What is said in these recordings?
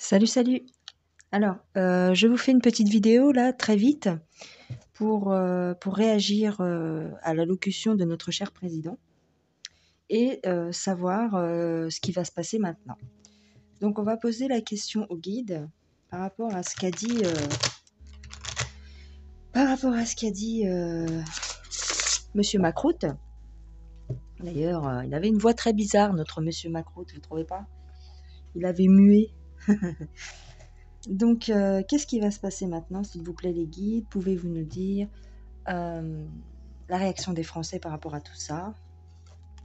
Salut, salut. Alors, je vous fais une petite vidéo là, très vite, pour réagir à l'allocution de notre cher président et savoir ce qui va se passer maintenant. Donc, on va poser la question au guide par rapport à ce qu'a dit, Monsieur Macroute. D'ailleurs, il avait une voix très bizarre, notre Monsieur Macroute, vous trouvez pas? Il avait mué. Donc, qu'est-ce qui va se passer maintenant, s'il vous plaît, les guides? Pouvez-vous nous dire la réaction des Français par rapport à tout ça?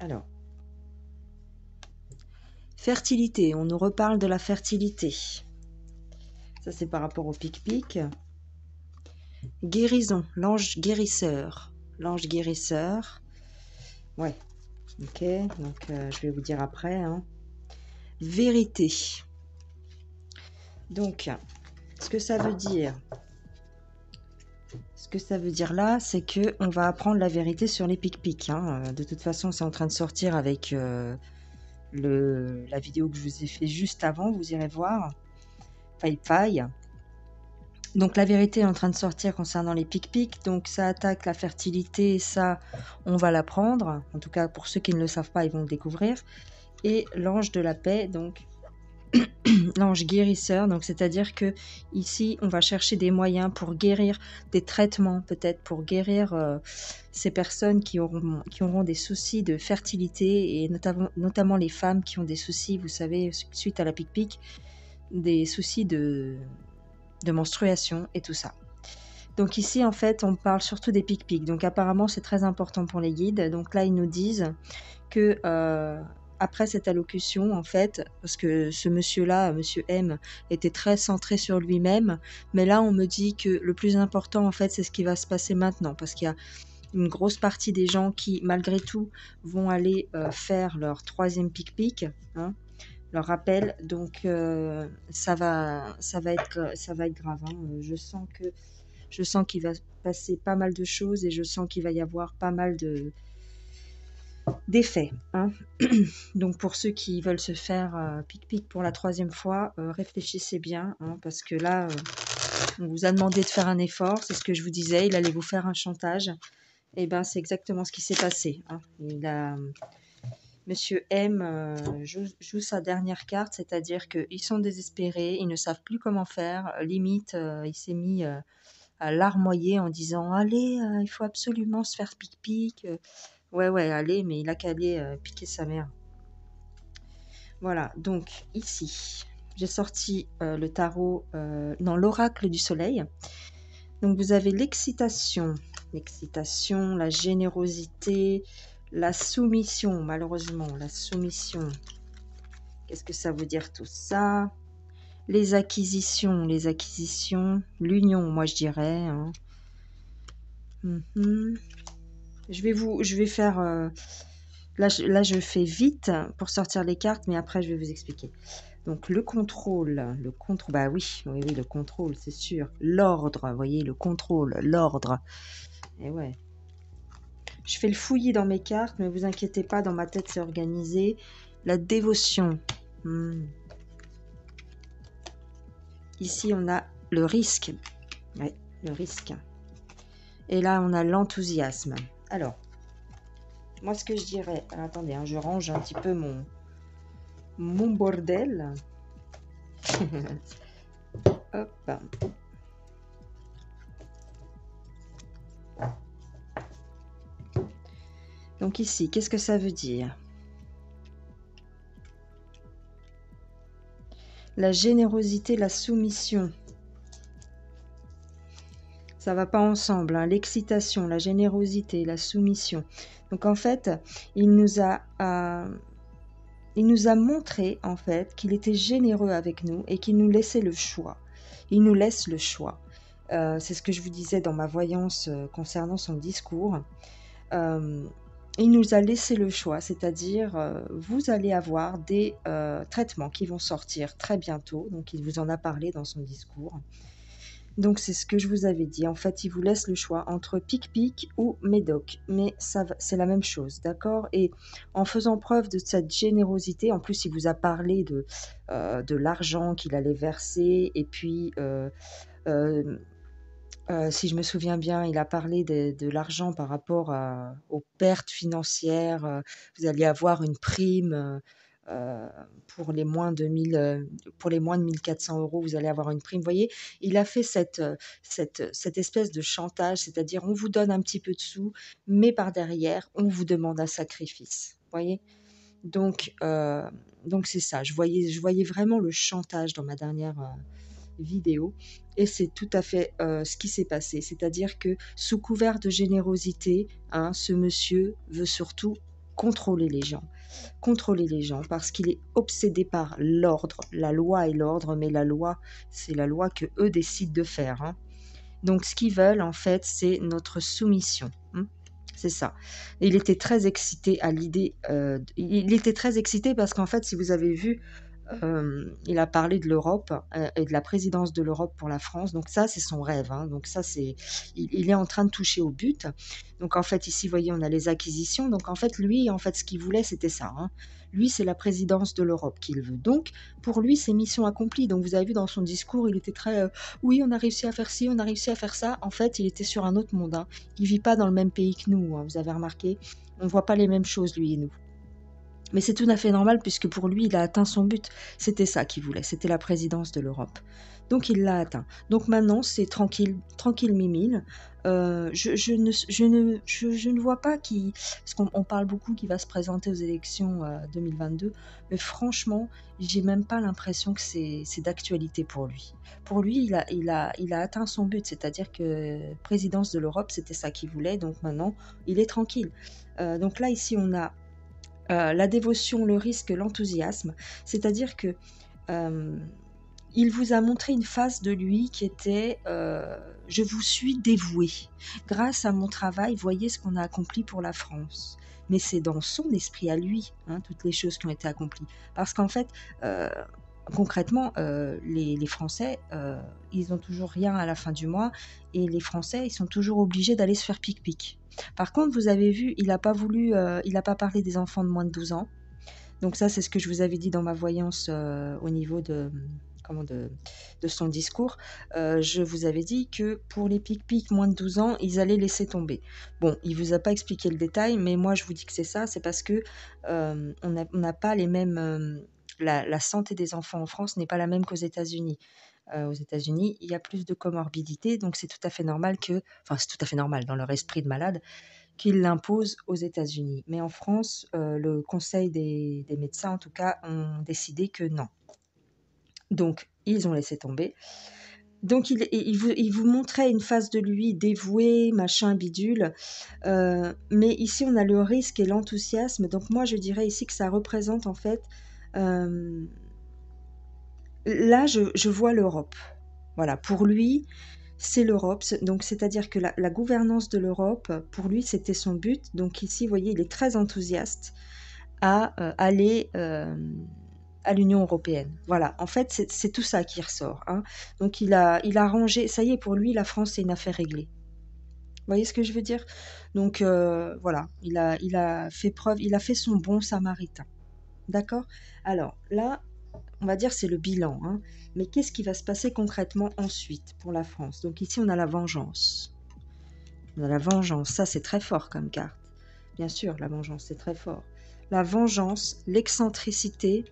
Alors, fertilité, on nous reparle de la fertilité. Ça, c'est par rapport au pic-pic. Guérison, l'ange guérisseur. L'ange guérisseur. Ouais, ok, donc je vais vous dire après. Vérité. Donc, ce que ça veut dire... Ce que ça veut dire là, c'est que on va apprendre la vérité sur les pic-pics. De toute façon, c'est en train de sortir avec la vidéo que je vous ai fait juste avant. Vous irez voir. Faille. Donc la vérité est en train de sortir concernant les pic-pics. Donc ça attaque la fertilité. Ça, on va l'apprendre. En tout cas, pour ceux qui ne le savent pas, ils vont le découvrir. Et l'ange de la paix, donc l'ange guérisseur, donc c'est-à-dire que ici on va chercher des moyens pour guérir, des traitements peut-être pour guérir ces personnes qui auront des soucis de fertilité et notamment les femmes qui ont des soucis, vous savez, suite à la pic-pic, des soucis de menstruation et tout ça. Donc ici en fait on parle surtout des pic-pics, donc apparemment c'est très important pour les guides. Donc là ils nous disent que après cette allocution, en fait, parce que ce monsieur-là, monsieur M, était très centré sur lui-même, mais là, on me dit que le plus important, en fait, c'est ce qui va se passer maintenant, parce qu'il y a une grosse partie des gens qui, malgré tout, vont aller faire leur 3e pic-pic, leur rappel, donc ça va être grave. Je sens qu'il va se passer pas mal de choses et je sens qu'il va y avoir pas mal d'effets. Donc pour ceux qui veulent se faire pic-pic pour la 3e fois, réfléchissez bien, parce que là, on vous a demandé de faire un effort, c'est ce que je vous disais, il allait vous faire un chantage. Et ben c'est exactement ce qui s'est passé. Monsieur M joue sa dernière carte, c'est-à-dire qu'ils sont désespérés, ils ne savent plus comment faire. Limite, il s'est mis à larmoyer en disant « Allez, il faut absolument se faire pic-pic. » Ouais, allez, mais il a qu'à aller piquer sa mère. Voilà, donc ici, j'ai sorti le tarot, l'oracle du soleil. Donc vous avez l'excitation, la générosité, la soumission, malheureusement, la soumission. Qu'est-ce que ça veut dire tout ça? Les acquisitions, l'union, moi je dirais. Je vais faire... Là, je fais vite pour sortir les cartes, mais après, je vais vous expliquer. Donc, le contrôle, bah oui, le contrôle, c'est sûr. L'ordre, vous voyez, le contrôle, l'ordre. Et ouais. Je fais le fouillis dans mes cartes, mais vous inquiétez pas, dans ma tête, c'est organisé. La dévotion. Ici, on a le risque. Ouais, le risque. Et là, on a l'enthousiasme. Alors, moi, ce que je dirais... Alors, attendez, je range un petit peu mon bordel. Hop. Donc ici, qu'est-ce que ça veut dire? La générosité, la soumission. Ça va pas ensemble, l'excitation, la générosité, la soumission. Donc en fait, il nous a montré en fait qu'il était généreux avec nous et qu'il nous laissait le choix. Il nous laisse le choix. C'est ce que je vous disais dans ma voyance concernant son discours. Il nous a laissé le choix, c'est-à-dire vous allez avoir des traitements qui vont sortir très bientôt. Donc il vous en a parlé dans son discours. Donc c'est ce que je vous avais dit. En fait, il vous laisse le choix entre Pic-Pic ou Médoc. Mais c'est la même chose, d'accord? Et en faisant preuve de cette générosité, en plus, il vous a parlé de l'argent qu'il allait verser. Et puis, euh, si je me souviens bien, il a parlé de l'argent par rapport aux pertes financières. Vous allez avoir une prime euh, pour les moins de 1000, pour les moins de 1400 euros, vous allez avoir une prime. Vous voyez, il a fait cette espèce de chantage, c'est-à-dire on vous donne un petit peu de sous, mais par derrière, on vous demande un sacrifice. Vous voyez? Donc, euh, donc c'est ça. Je voyais vraiment le chantage dans ma dernière vidéo. Et c'est tout à fait ce qui s'est passé. C'est-à-dire que sous couvert de générosité, hein, ce monsieur veut surtout contrôler les gens. Contrôler les gens parce qu'il est obsédé par l'ordre. La loi est l'ordre, mais la loi, c'est la loi que eux décident de faire. Hein. Donc ce qu'ils veulent, en fait, c'est notre soumission. Hein. C'est ça. Et il était très excité à l'idée. Il était très excité parce qu'en fait, si vous avez vu, il a parlé de l'Europe et de la présidence de l'Europe pour la France. Donc ça, c'est son rêve. Hein. Donc ça, il est en train de toucher au but. Donc en fait, ici, vous voyez, on a les acquisitions. Donc en fait, lui, en fait, ce qu'il voulait, c'était ça. Hein. Lui, c'est la présidence de l'Europe qu'il veut. Donc pour lui, c'est mission accomplie. Donc vous avez vu dans son discours, il était très oui, on a réussi à faire ci, on a réussi à faire ça. En fait, il était sur un autre monde. Hein. Il vit pas dans le même pays que nous. Hein. Vous avez remarqué, on ne voit pas les mêmes choses, lui et nous. Mais c'est tout à fait normal puisque pour lui, il a atteint son but. C'était ça qu'il voulait, c'était la présidence de l'Europe. Donc il l'a atteint. Donc maintenant, c'est tranquille, tranquille mimile. Je ne vois pas qui... Parce qu'on parle beaucoup qu'il va se présenter aux élections 2022, mais franchement, j'ai même pas l'impression que c'est d'actualité pour lui. Pour lui, il a atteint son but, c'est-à-dire que présidence de l'Europe, c'était ça qu'il voulait, donc maintenant, il est tranquille. Donc là, ici, on a la dévotion, le risque, l'enthousiasme. C'est-à-dire que euh, il vous a montré une face de lui qui était je vous suis dévoué. Grâce à mon travail, voyez ce qu'on a accompli pour la France. Mais c'est dans son esprit à lui, hein, toutes les choses qui ont été accomplies. Parce qu'en fait, euh, concrètement, les Français, ils n'ont toujours rien à la fin du mois et les Français, ils sont toujours obligés d'aller se faire pic-pic. Par contre, vous avez vu, il n'a pas voulu, il n'a pas parlé des enfants de moins de 12 ans. Donc ça, c'est ce que je vous avais dit dans ma voyance au niveau de son discours. Je vous avais dit que pour les pic-pic moins de 12 ans, ils allaient laisser tomber. Bon, il vous a pas expliqué le détail, mais moi je vous dis que c'est ça, c'est parce que on n'a pas les mêmes... la santé des enfants en France n'est pas la même qu'aux États-Unis. Aux États-Unis, il y a plus de comorbidité, donc c'est tout à fait normal enfin c'est tout à fait normal dans leur esprit de malade, qu'ils l'imposent aux États-Unis. Mais en France, le conseil des médecins, en tout cas, ont décidé que non. Donc, ils ont laissé tomber. Donc, il vous montrait une face de lui dévouée, machin, bidule. Mais ici, on a le risque et l'enthousiasme. Donc, moi, je dirais ici que ça représente, en fait... là, je vois l'Europe. Voilà, pour lui, c'est l'Europe. Donc, c'est-à-dire que la gouvernance de l'Europe, pour lui, c'était son but. Donc, ici, vous voyez, il est très enthousiaste à aller à l'Union européenne. Voilà, en fait, c'est tout ça qui ressort. Hein. Donc, il a rangé, ça y est, pour lui, la France, c'est une affaire réglée. Vous voyez ce que je veux dire? Donc, voilà, il a fait preuve, il a fait son bon samaritain. D'accord? Alors, là, on va dire c'est le bilan. Hein. Mais qu'est-ce qui va se passer concrètement ensuite pour la France? Donc, ici, on a la vengeance. On a la vengeance, ça, c'est très fort comme carte. Bien sûr, la vengeance, c'est très fort. La vengeance, l'excentricité,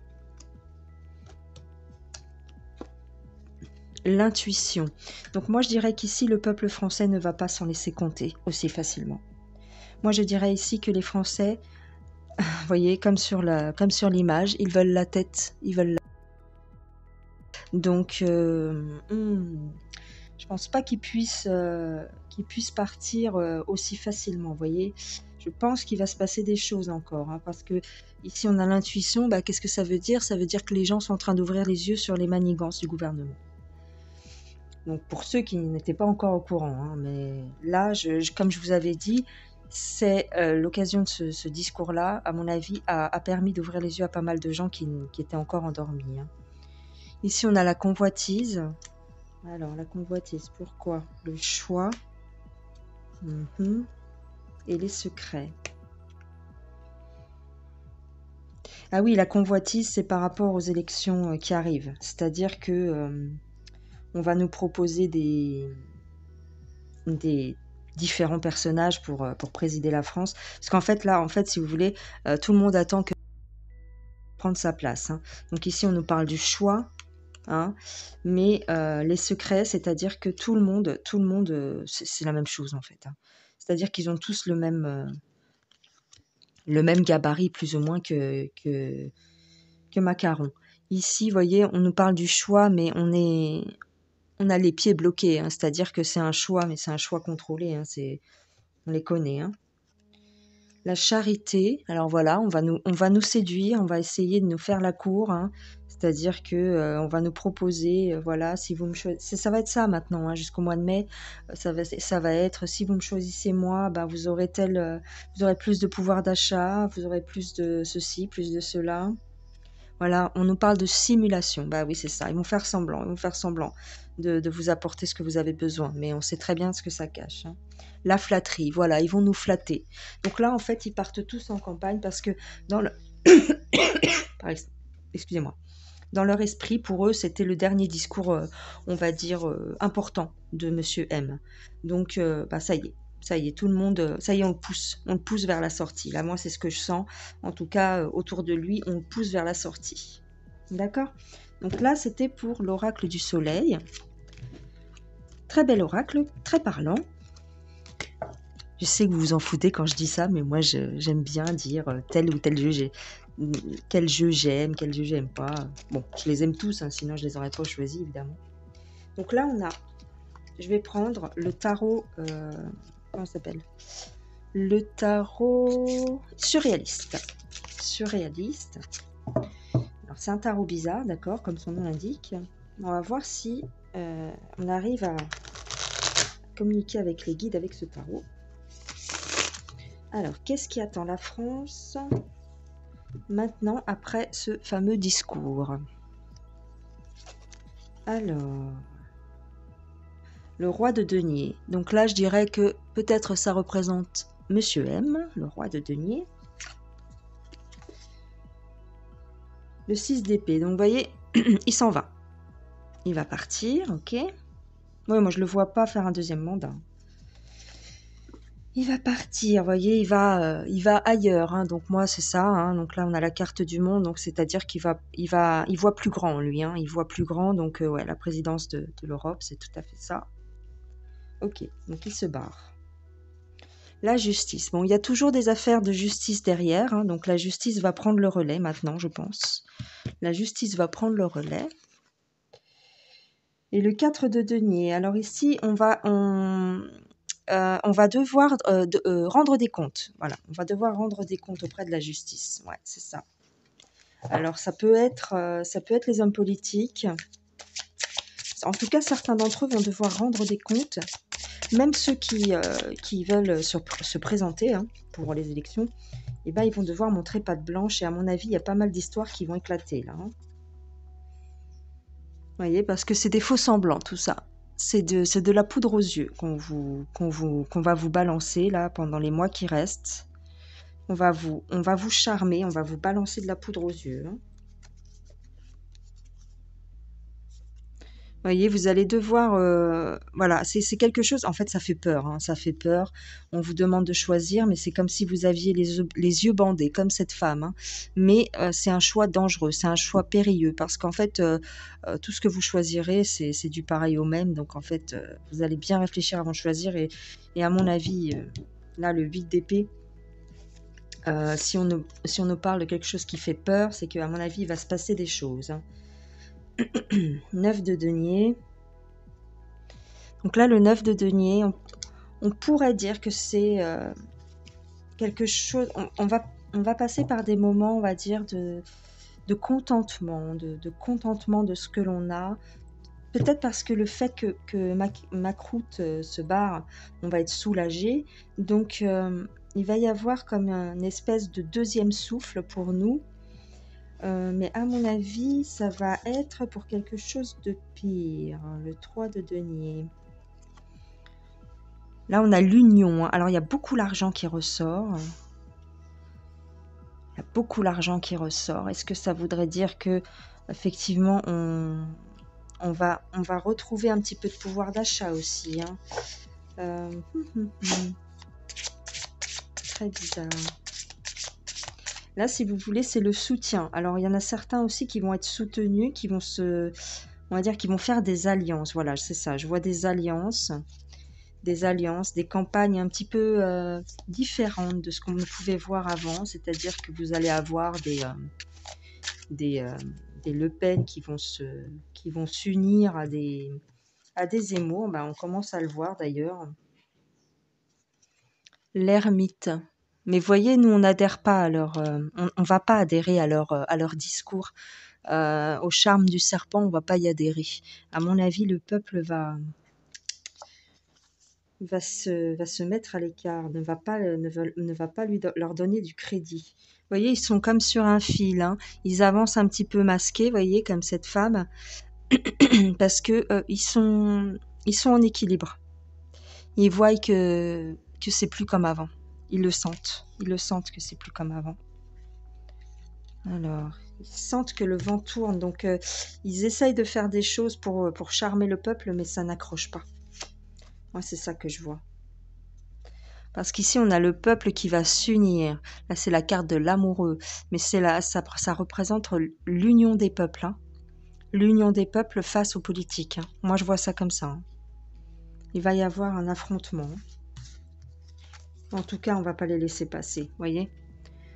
l'intuition. Donc moi, je dirais qu'ici, le peuple français ne va pas s'en laisser compter aussi facilement. Moi, je dirais ici que les Français, vous voyez, comme sur l'image, ils veulent la tête, ils veulent la... Donc, je pense pas qu'ils puissent partir aussi facilement, vous voyez. Je pense qu'il va se passer des choses encore, hein, parce que ici, on a l'intuition. Bah, qu'est-ce que ça veut dire? Ça veut dire que les gens sont en train d'ouvrir les yeux sur les manigances du gouvernement. Donc pour ceux qui n'étaient pas encore au courant, hein, mais là, comme je vous avais dit, c'est l'occasion de ce discours-là, à mon avis, a permis d'ouvrir les yeux à pas mal de gens qui étaient encore endormis. Hein. Ici, on a la convoitise. Alors, la convoitise, pourquoi? Le choix. Mhm. Et les secrets. Ah oui, la convoitise, c'est par rapport aux élections qui arrivent. C'est-à-dire que on va nous proposer des différents personnages pour présider la France. Parce qu'en fait, là, en fait, si vous voulez, tout le monde attend que prendre sa place, hein. Donc ici, on nous parle du choix, hein, mais les secrets, c'est-à-dire que tout le monde, c'est la même chose en fait, hein. C'est-à-dire qu'ils ont tous le même gabarit plus ou moins que Macaron. Ici, vous voyez, on nous parle du choix, mais on a les pieds bloqués, hein. C'est-à-dire que c'est un choix, mais c'est un choix contrôlé, hein. On les connaît, hein. La charité, alors voilà, on va nous séduire, on va essayer de nous faire la cour, hein. C'est-à-dire que on va nous proposer, voilà, si vous me choisissez, ça va être ça maintenant, hein, jusqu'au mois de mai, ça va être, si vous me choisissez moi, ben vous aurez plus de pouvoir d'achat, vous aurez plus de ceci, plus de cela. Voilà, on nous parle de simulation. Bah oui, c'est ça. Ils vont faire semblant de vous apporter ce que vous avez besoin, mais on sait très bien ce que ça cache, hein. La flatterie, voilà, ils vont nous flatter. Donc là, en fait, ils partent tous en campagne parce que dans le... Excusez-moi. Dans leur esprit, pour eux, c'était le dernier discours, on va dire, important de Monsieur M. Donc, bah, ça y est, tout le monde, ça y est, on le pousse vers la sortie. Là, moi, c'est ce que je sens. En tout cas, autour de lui, on le pousse vers la sortie. D'accord? Donc là, c'était pour l'oracle du soleil. Très bel oracle, très parlant. Je sais que vous vous en foutez quand je dis ça, mais moi, j'aime bien dire tel ou tel jeu. Quel jeu j'aime, quel jeu j'aime pas. Bon, je les aime tous, hein, sinon je les aurais pas choisis, évidemment. Donc là, je vais prendre le tarot, comment ça s'appelle? Le tarot surréaliste. Surréaliste. Alors, c'est un tarot bizarre, d'accord, comme son nom l'indique. On va voir si on arrive à communiquer avec les guides avec ce tarot. Alors, qu'est-ce qui attend la France maintenant après ce fameux discours? Alors, le roi de denier. Donc là, je dirais que peut-être ça représente Monsieur M, le roi de denier. Le 6 d'épée. Donc, vous voyez, il s'en va. Il va partir, ok. Oui, moi, je le vois pas faire un deuxième mandat. Il va partir, vous voyez, il va ailleurs, hein. Donc moi, c'est ça, hein. Donc là, on a la carte du monde. Donc c'est-à-dire il voit plus grand, lui, hein. Il voit plus grand. Donc ouais, la présidence de l'Europe, c'est tout à fait ça. Ok, donc il se barre. La justice. Bon, il y a toujours des affaires de justice derrière, hein. Donc la justice va prendre le relais maintenant, je pense. La justice va prendre le relais. Et le 4 de denier. Alors ici, on va devoir rendre des comptes. Voilà, on va devoir rendre des comptes auprès de la justice. Ouais, c'est ça. Alors, ça peut être les hommes politiques. En tout cas, certains d'entre eux vont devoir rendre des comptes. Même ceux qui veulent se présenter, hein, pour les élections, eh ben, ils vont devoir montrer patte blanche. Et à mon avis, il y a pas mal d'histoires qui vont éclater là, hein. Vous voyez, parce que c'est des faux semblants, tout ça. C'est de la poudre aux yeux qu'on va vous balancer là pendant les mois qui restent. On va vous charmer, on va vous balancer de la poudre aux yeux, hein. Vous voyez, vous allez devoir, voilà, c'est quelque chose, en fait, ça fait peur, hein, ça fait peur. On vous demande de choisir, mais c'est comme si vous aviez les yeux bandés, comme cette femme, hein. Mais c'est un choix dangereux, c'est un choix périlleux, parce qu'en fait, tout ce que vous choisirez, c'est du pareil au même. Donc, en fait, vous allez bien réfléchir avant de choisir. Et à mon avis, là, le 8 d'épée, si on nous parle de quelque chose qui fait peur, c'est qu'à mon avis, il va se passer des choses, hein. 9 de denier. Donc là, le 9 de denier, on pourrait dire que c'est quelque chose... On va passer par des moments, on va dire, de contentement, de contentement de ce que l'on a. Peut-être parce que le fait que ma croûte se barre, on va être soulagé. Donc, il va y avoir comme une espèce de deuxième souffle pour nous. Mais à mon avis, ça va être pour quelque chose de pire. Le 3 de denier. Là, on a l'union. Alors, il y a beaucoup l'argent qui ressort. Il y a beaucoup l'argent qui ressort. Est-ce que ça voudrait dire que, effectivement, on va retrouver un petit peu de pouvoir d'achat aussi, hein. Très bizarre. Là, si vous voulez, c'est le soutien. Alors, il y en a certains aussi qui vont être soutenus, qui vont on va dire, qui vont faire des alliances. Voilà, c'est ça. Je vois des alliances, des campagnes un petit peu différentes de ce qu'on pouvait voir avant. C'est-à-dire que vous allez avoir des Le Pen qui vont s'unir à des Zemmour. Ben, on commence à le voir d'ailleurs. L'ermite. Mais voyez, nous, on n'adhère pas à on va pas adhérer à leur discours. Au charme du serpent, on va pas y adhérer. À mon avis, le peuple va se mettre à l'écart, ne va pas leur donner du crédit. Vous voyez, ils sont comme sur un fil, hein. Ils avancent un petit peu masqués, vous voyez, comme cette femme, parce que ils sont en équilibre. Ils voient que c'est plus comme avant. Ils le sentent que c'est plus comme avant. Alors, ils sentent que le vent tourne, donc ils essayent de faire des choses pour charmer le peuple, mais ça n'accroche pas. Moi, c'est ça que je vois. Parce qu'ici, on a le peuple qui va s'unir. Là, c'est la carte de l'amoureux, mais ça représente l'union des peuples, hein. L'union des peuples face aux politiques, hein. Moi, je vois ça comme ça, hein. Il va y avoir un affrontement. En tout cas, on va pas les laisser passer, voyez.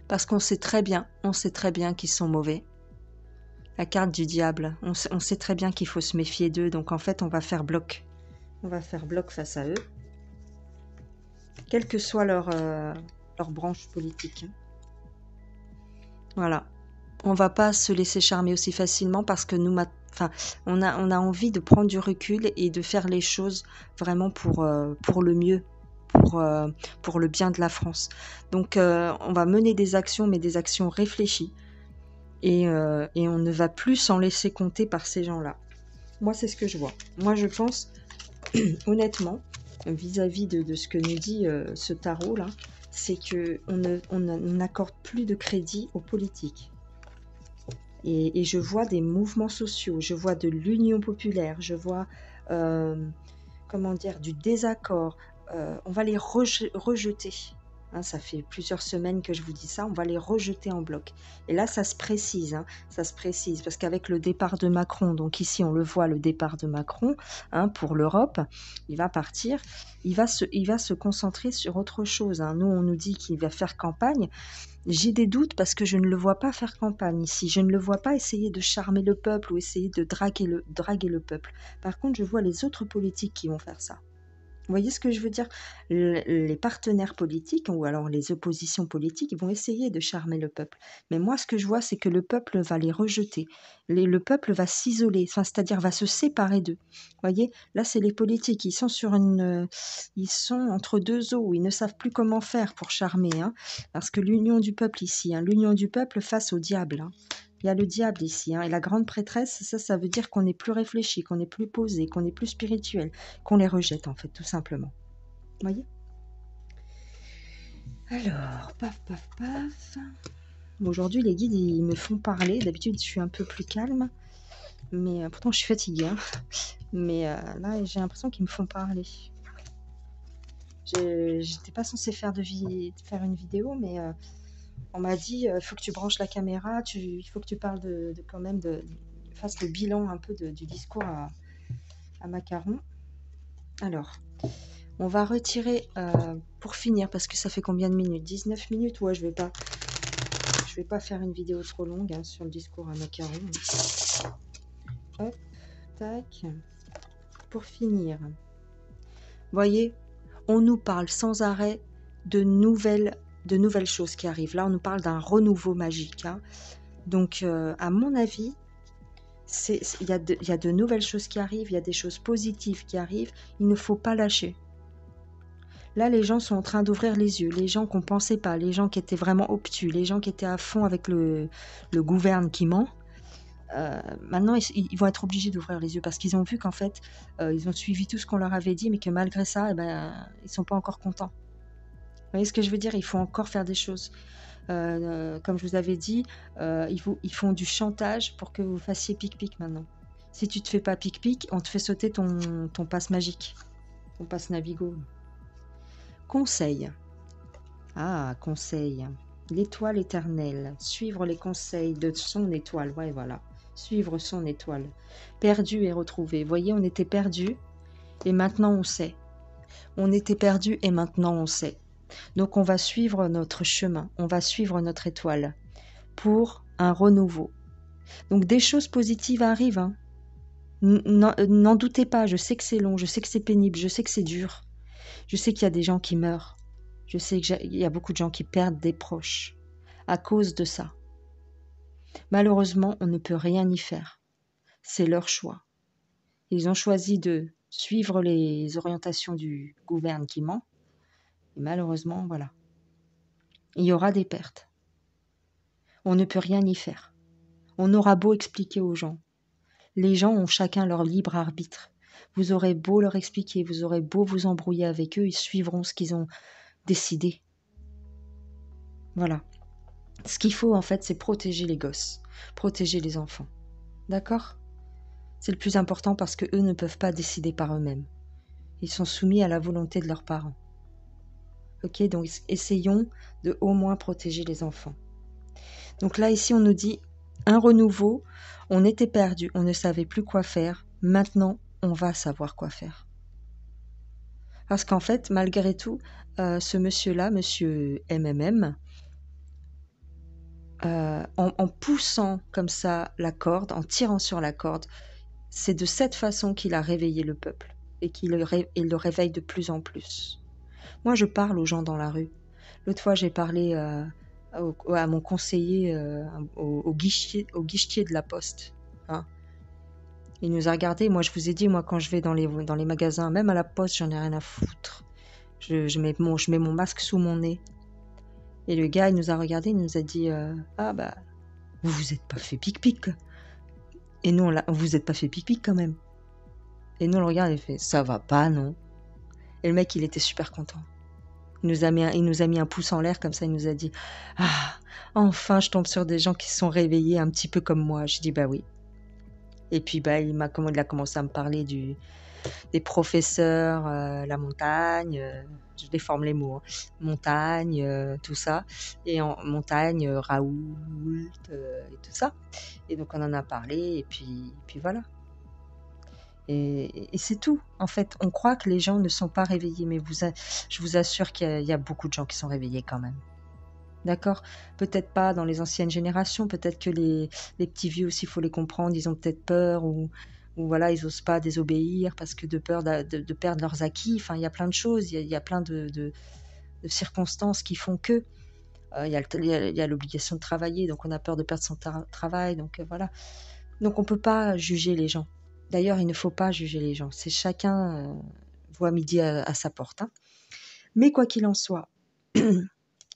Parce qu'on sait très bien qu'ils sont mauvais. La carte du diable, on sait très bien qu'il faut se méfier d'eux, donc en fait, on va faire bloc. On va faire bloc face à eux, quelle que soit leur branche politique, hein. Voilà. On va pas se laisser charmer aussi facilement parce que on a envie de prendre du recul et de faire les choses vraiment pour le mieux, pour le bien de la France. Donc, on va mener des actions, mais des actions réfléchies. Et on ne va plus s'en laisser compter par ces gens-là. Moi, c'est ce que je vois. Moi, je pense, honnêtement, vis-à-vis de ce que nous dit ce tarot-là, c'est qu'on n'accorde plus de crédit aux politiques. Et je vois des mouvements sociaux, je vois de l'union populaire, je vois, du désaccord. On va les rejeter. Hein, ça fait plusieurs semaines que je vous dis ça, on va les rejeter en bloc. Et là, ça se précise, hein, parce qu'avec le départ de Macron, donc ici on le voit, le départ de Macron, hein, pour l'Europe, il va partir, il va se concentrer sur autre chose, hein. Nous, on nous dit qu'il va faire campagne. J'ai des doutes parce que je ne le vois pas faire campagne ici. Je ne le vois pas essayer de charmer le peuple ou essayer de draguer le peuple. Par contre, je vois les autres politiques qui vont faire ça. Vous voyez ce que je veux dire? Les partenaires politiques ou alors les oppositions politiques vont essayer de charmer le peuple. Mais moi, ce que je vois, c'est que le peuple va les rejeter. Le peuple va s'isoler, c'est-à-dire va se séparer d'eux. Vous voyez? Là, c'est les politiques. Ils sont entre deux eaux. Ils ne savent plus comment faire pour charmer, hein, parce que l'union du peuple ici, hein, l'union du peuple face au diable, hein. Il y a le diable ici, hein, et la grande prêtresse, ça veut dire qu'on n'est plus réfléchi, qu'on n'est plus posé, qu'on n'est plus spirituel, qu'on les rejette en fait, tout simplement. Vous voyez? Alors, paf, paf, paf. Bon, aujourd'hui, les guides, ils me font parler. D'habitude, je suis un peu plus calme, mais pourtant, je suis fatiguée, hein. Mais là, j'ai l'impression qu'ils me font parler. J'étais pas censée faire une vidéo, mais on m'a dit, il faut que tu branches la caméra, il faut que tu parles fasses le bilan un peu du discours à Macaron. Alors, on va retirer, pour finir, parce que ça fait combien de minutes? 19 minutes? Ouais, je vais pas faire une vidéo trop longue, hein, sur le discours à Macaron. Hop, tac. Pour finir, voyez, on nous parle sans arrêt de nouvelles choses qui arrivent. Là, on nous parle d'un renouveau magique, hein. Donc, à mon avis, il y a de nouvelles choses qui arrivent, il y a des choses positives qui arrivent. Il ne faut pas lâcher. Là, les gens sont en train d'ouvrir les yeux, les gens qu'on pensait pas, les gens qui étaient vraiment obtus, les gens qui étaient à fond avec le gouverne qui ment. Maintenant, ils vont être obligés d'ouvrir les yeux parce qu'ils ont vu qu'en fait, ils ont suivi tout ce qu'on leur avait dit, mais que malgré ça, eh ben, ils sont pas encore contents. Vous voyez ce que je veux dire? Il faut encore faire des choses. Comme je vous avais dit, ils font du chantage pour que vous fassiez pic-pic maintenant. Si tu te fais pas pic-pic, on te fait sauter ton passe magique, ton passe Navigo. Conseil. Ah, conseil. L'étoile éternelle. Suivre les conseils de son étoile. Ouais, voilà. Suivre son étoile. Perdu et retrouvé. Voyez, on était perdu et maintenant on sait. On était perdu et maintenant on sait. Donc on va suivre notre chemin. On va suivre notre étoile pour un renouveau. Donc des choses positives arrivent. Hein. N'en doutez pas. Je sais que c'est long. Je sais que c'est pénible. Je sais que c'est dur. Je sais qu'il y a des gens qui meurent. Je sais qu'il y a beaucoup de gens qui perdent des proches à cause de ça. Malheureusement, on ne peut rien y faire. C'est leur choix. Ils ont choisi de suivre les orientations du gouverne qui ment. Et malheureusement, voilà. Il y aura des pertes. On ne peut rien y faire. On aura beau expliquer aux gens. Les gens ont chacun leur libre arbitre. Vous aurez beau leur expliquer, vous aurez beau vous embrouiller avec eux, ils suivront ce qu'ils ont décidé. Voilà. Ce qu'il faut, en fait, c'est protéger les gosses, protéger les enfants. D'accord ? C'est le plus important parce qu'eux ne peuvent pas décider par eux-mêmes. Ils sont soumis à la volonté de leurs parents. Ok ? Donc, essayons de au moins protéger les enfants. Donc là, ici, on nous dit un renouveau. On était perdu, on ne savait plus quoi faire. Maintenant, on va savoir quoi faire. Parce qu'en fait, malgré tout, ce monsieur-là, monsieur MMM, en poussant comme ça la corde, en tirant sur la corde, c'est de cette façon qu'il a réveillé le peuple et qu'il le réveille de plus en plus. Moi, je parle aux gens dans la rue. L'autre fois, j'ai parlé à mon conseiller au guichetier de la Poste. Hein. Il nous a regardé. Moi, je vous ai dit, moi, quand je vais dans les magasins, même à la Poste, j'en ai rien à foutre. Je mets mon masque sous mon nez. Et le gars, il nous a regardé, il nous a dit ah bah, vous vous êtes pas fait pic-pic. Et nous, on vous êtes pas fait pic-pic quand même. Et nous, on le regarde et il fait ça va pas, non? Et le mec, il était super content. Il nous a mis un pouce en l'air comme ça, il nous a dit ah, enfin, je tombe sur des gens qui se sont réveillés un petit peu comme moi. Je dis bah oui. Et puis bah, il a commencé à me parler des professeurs, la montagne, je déforme les mots, hein, montagne, tout ça, et en montagne, Raoult, et tout ça. Et donc on en a parlé, et puis voilà. Et c'est tout. En fait, on croit que les gens ne sont pas réveillés, mais je vous assure qu'il y a beaucoup de gens qui sont réveillés quand même. D'accord? Peut-être pas dans les anciennes générations, peut-être que les petits vieux aussi, il faut les comprendre, ils ont peut-être peur ou voilà, ils osent pas désobéir parce que de peur de perdre leurs acquis. Enfin, il y a plein de choses, il y a plein de circonstances qui font que. Il y a l'obligation de travailler, donc on a peur de perdre son travail, donc voilà. Donc on peut pas juger les gens. D'ailleurs, il ne faut pas juger les gens. C'est chacun voit midi à sa porte. Hein. Mais quoi qu'il en soit,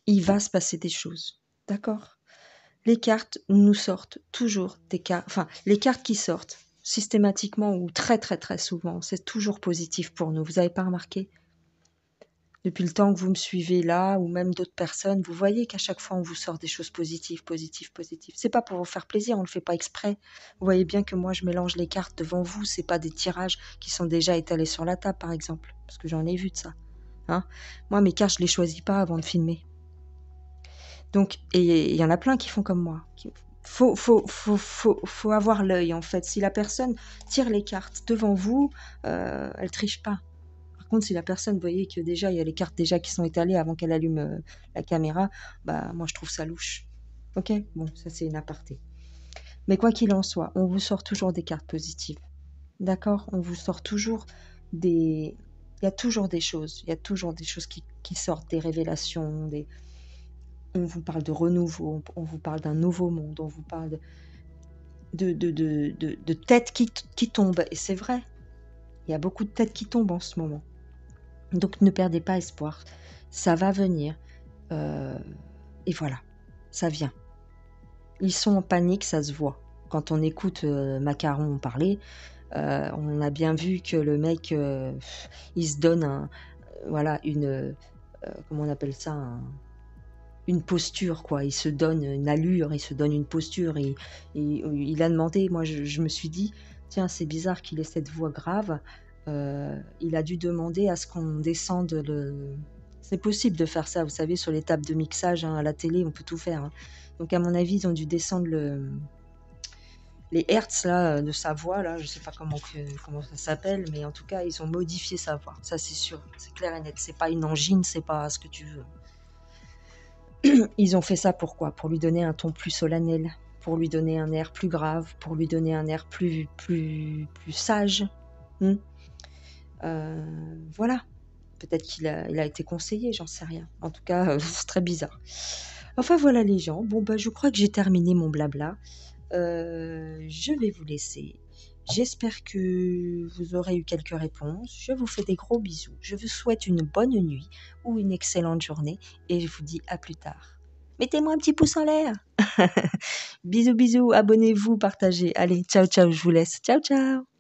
il va se passer des choses. D'accord? Les cartes nous sortent toujours des cartes. Enfin, les cartes qui sortent systématiquement ou très très très souvent, c'est toujours positif pour nous. Vous n'avez pas remarqué? Depuis le temps que vous me suivez là, ou même d'autres personnes, vous voyez qu'à chaque fois on vous sort des choses positives, positives, positives. C'est pas pour vous faire plaisir, on le fait pas exprès. Vous voyez bien que moi je mélange les cartes devant vous, c'est pas des tirages qui sont déjà étalés sur la table par exemple, parce que j'en ai vu de ça. Hein, moi mes cartes je les choisis pas avant de filmer. Donc, et il y en a plein qui font comme moi. Faut avoir l'œil en fait. Si la personne tire les cartes devant vous, elle triche pas. Par contre, si la personne, vous voyez que déjà, il y a les cartes déjà qui sont étalées avant qu'elle allume la caméra, bah moi je trouve ça louche. Ok? Bon, ça c'est une aparté. Mais quoi qu'il en soit, on vous sort toujours des cartes positives. D'accord? On vous sort toujours des... Il y a toujours des choses. Il y a toujours des choses qui sortent, des révélations, on vous parle de renouveau, on vous parle d'un nouveau monde, on vous parle de têtes qui tombent. Et c'est vrai, il y a beaucoup de têtes qui tombent en ce moment. Donc ne perdez pas espoir, ça va venir. Et voilà, ça vient. Ils sont en panique, ça se voit. Quand on écoute Macaron parler, on a bien vu que le mec, il se donne voilà, comment on appelle ça, une posture, quoi. Il se donne une allure, il se donne une posture. Il a demandé, moi je me suis dit, tiens, c'est bizarre qu'il ait cette voix grave. Il a dû demander à ce qu'on descende le... C'est possible de faire ça, vous savez, sur les tables de mixage, hein, à la télé, on peut tout faire. Hein. Donc à mon avis, ils ont dû descendre les hertz là, de sa voix, là, je sais pas comment ça s'appelle, mais en tout cas, ils ont modifié sa voix. Ça, c'est sûr, c'est clair et net. C'est pas une angine, c'est pas ce que tu veux. Ils ont fait ça pourquoi? Pour lui donner un ton plus solennel, pour lui donner un air plus grave, pour lui donner un air plus sage. Voilà. Peut-être qu'il a été conseillé, j'en sais rien. En tout cas, c'est très bizarre. Enfin voilà les gens. Bon bah je crois que j'ai terminé mon blabla. Je vais vous laisser. J'espère que vous aurez eu quelques réponses. Je vous fais des gros bisous. Je vous souhaite une bonne nuit ou une excellente journée et je vous dis à plus tard. Mettez-moi un petit pouce en l'air. Bisous bisous, abonnez-vous, partagez. Allez, ciao ciao, je vous laisse. Ciao ciao.